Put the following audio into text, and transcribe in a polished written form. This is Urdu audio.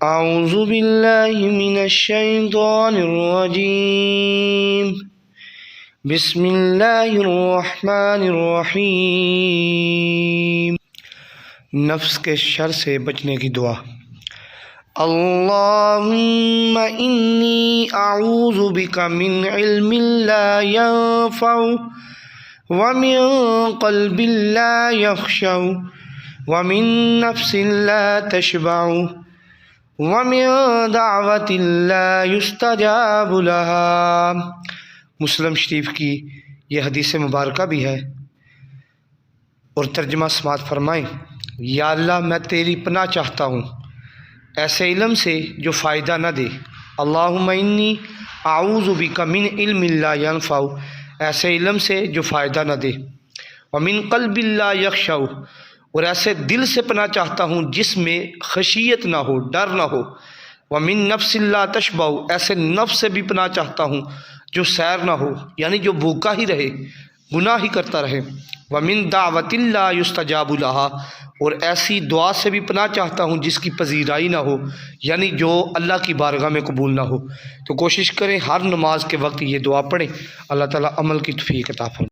اعوذ باللہ من الشیطان الرجیم بسم اللہ الرحمن الرحیم۔ نفس کے شر سے بچنے کی دعا۔ اللہم انی اعوذ بک من علم لا ينفع ومن قلب لا يخشع ومن نفس لا تشبع ومن دعوت لا يستجاب لها۔ مسلم شریف کی یہ حدیث مبارکہ بھی ہے، اور ترجمہ سماعت فرمائیں۔ یا اللہ، میں تیری پناہ چاہتا ہوں ایسے علم سے جو فائدہ نہ دے۔ اللہم انی اعوذ بک من علم لا ينفع، ایسے علم سے جو فائدہ نہ دے۔ ومن قلب لا يخشع، اور ایسے دل سے پناہ چاہتا ہوں جس میں خشیت نہ ہو، ڈر نہ ہو۔ ومن نفس لا تشبع، ایسے نفس سے بھی پناہ چاہتا ہوں جو سیر نہ ہو، یعنی جو بھوکا ہی رہے، گناہ ہی کرتا رہے۔ ومن دعوت لا یستجاب لها، اور ایسی دعا سے بھی پناہ چاہتا ہوں جس کی پذیرائی نہ ہو، یعنی جو اللہ کی بارگاہ میں قبول نہ ہو۔ تو کوشش کریں ہر نماز کے وقت یہ دعا پڑھیں، اللہ تعالیٰ عمل کی توفیق عطا فرمائے۔